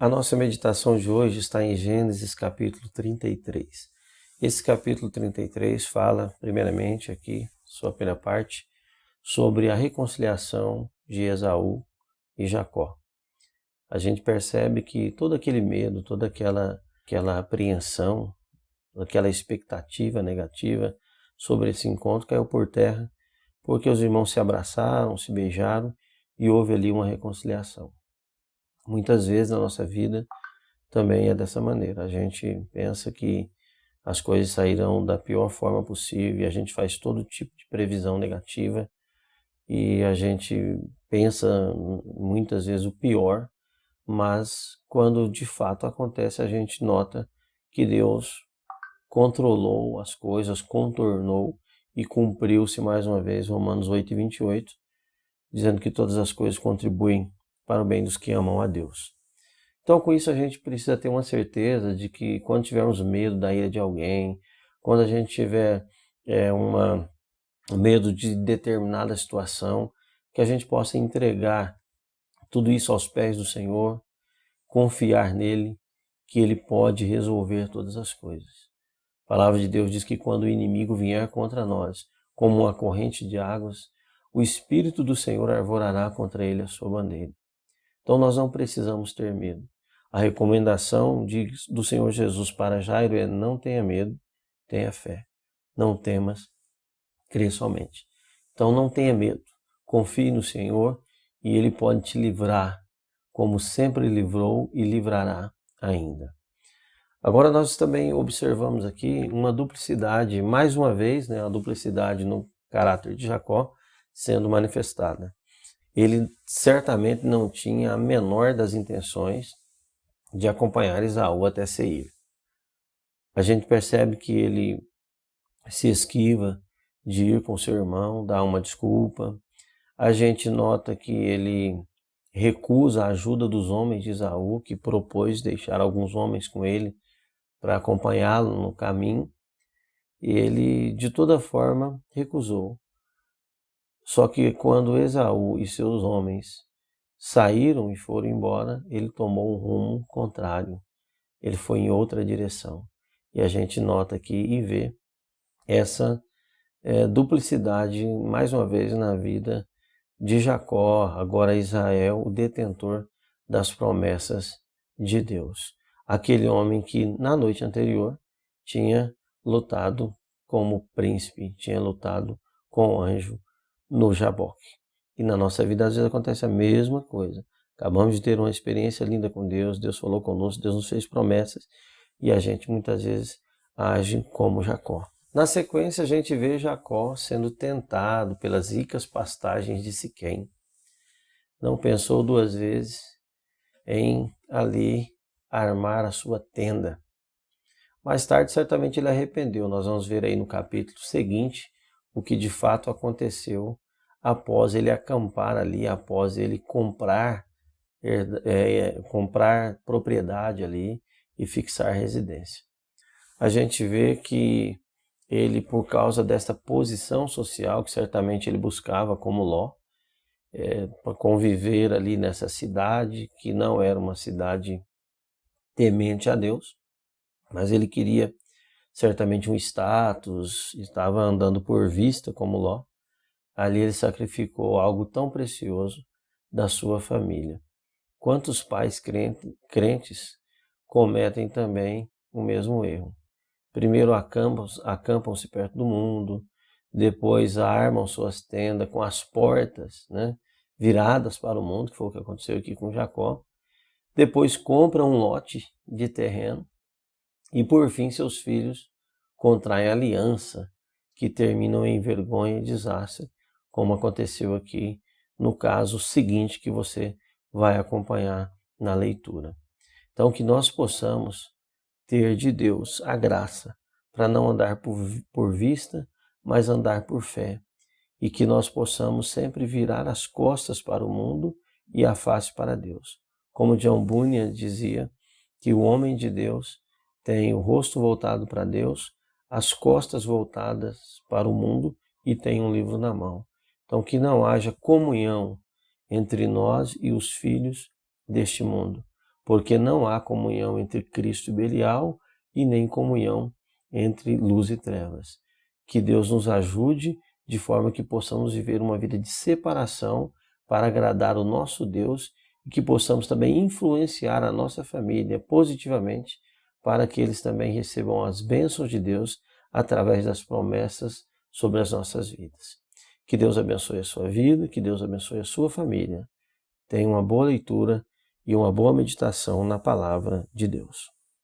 A nossa meditação de hoje está em Gênesis capítulo 33. Esse capítulo 33 fala, primeiramente aqui, sua primeira parte, sobre a reconciliação de Esaú e Jacó. A gente percebe que todo aquele medo, toda aquela apreensão, aquela expectativa negativa sobre esse encontro caiu por terra, porque os irmãos se abraçaram, se beijaram e houve ali uma reconciliação. Muitas vezes na nossa vida também é dessa maneira. A gente pensa que as coisas sairão da pior forma possível e a gente faz todo tipo de previsão negativa e a gente pensa muitas vezes o pior, mas quando de fato acontece a gente nota que Deus controlou as coisas, contornou e cumpriu-se mais uma vez Romanos 8:28, dizendo que todas as coisas contribuem para o bem dos que amam a Deus. Então, com isso, a gente precisa ter uma certeza de que quando tivermos medo da ira de alguém, quando a gente tiver medo de determinada situação, que a gente possa entregar tudo isso aos pés do Senhor, confiar nele, que ele pode resolver todas as coisas. A palavra de Deus diz que quando o inimigo vier contra nós, como uma corrente de águas, o Espírito do Senhor arvorará contra ele a sua bandeira. Então nós não precisamos ter medo. A recomendação do Senhor Jesus para Jairo é: não tenha medo, tenha fé. Não temas, crê somente. Então não tenha medo, confie no Senhor e Ele pode te livrar, como sempre livrou e livrará ainda. Agora nós também observamos aqui uma duplicidade, mais uma vez, a duplicidade no caráter de Jacó sendo manifestada. Ele certamente não tinha a menor das intenções de acompanhar Esaú até Seir. A gente percebe que ele se esquiva de ir com seu irmão, dá uma desculpa. A gente nota que ele recusa a ajuda dos homens de Esaú, que propôs deixar alguns homens com ele para acompanhá-lo no caminho. E ele, de toda forma, recusou. Só que quando Esaú e seus homens saíram e foram embora, ele tomou um rumo contrário. Ele foi em outra direção. E a gente nota aqui e vê essa duplicidade, mais uma vez, na vida de Jacó, agora Israel, o detentor das promessas de Deus. Aquele homem que na noite anterior tinha lutado como príncipe, tinha lutado com o anjo no Jaboque. E na nossa vida às vezes acontece a mesma coisa. Acabamos de ter uma experiência linda com Deus, Deus falou conosco, Deus nos fez promessas e a gente muitas vezes age como Jacó. Na sequência a gente vê Jacó sendo tentado pelas ricas pastagens de Siquém. Não pensou duas vezes em ali armar a sua tenda. Mais tarde certamente ele arrependeu. Nós vamos ver aí no capítulo seguinte o que de fato aconteceu após ele acampar ali, após ele comprar propriedade ali e fixar residência. A gente vê que ele, por causa dessa posição social que certamente ele buscava como Ló, para conviver ali nessa cidade, que não era uma cidade temente a Deus, mas ele queria certamente um status, estava andando por vista como Ló. Ali ele sacrificou algo tão precioso da sua família. Quantos pais crentes cometem também o mesmo erro? Primeiro acampam-se perto do mundo, depois armam suas tendas com as portas viradas para o mundo, que foi o que aconteceu aqui com Jacó. Depois compram um lote de terreno e por fim seus filhos contraem aliança que terminam em vergonha e desastre, como aconteceu aqui no caso seguinte que você vai acompanhar na leitura. Então que nós possamos ter de Deus a graça para não andar por vista, mas andar por fé. E que nós possamos sempre virar as costas para o mundo e a face para Deus. Como John Bunyan dizia, que o homem de Deus tem o rosto voltado para Deus, as costas voltadas para o mundo e tem um livro na mão. Então que não haja comunhão entre nós e os filhos deste mundo, porque não há comunhão entre Cristo e Belial e nem comunhão entre luz e trevas. Que Deus nos ajude de forma que possamos viver uma vida de separação para agradar o nosso Deus e que possamos também influenciar a nossa família positivamente para que eles também recebam as bênçãos de Deus através das promessas sobre as nossas vidas. Que Deus abençoe a sua vida, que Deus abençoe a sua família. Tenha uma boa leitura e uma boa meditação na palavra de Deus.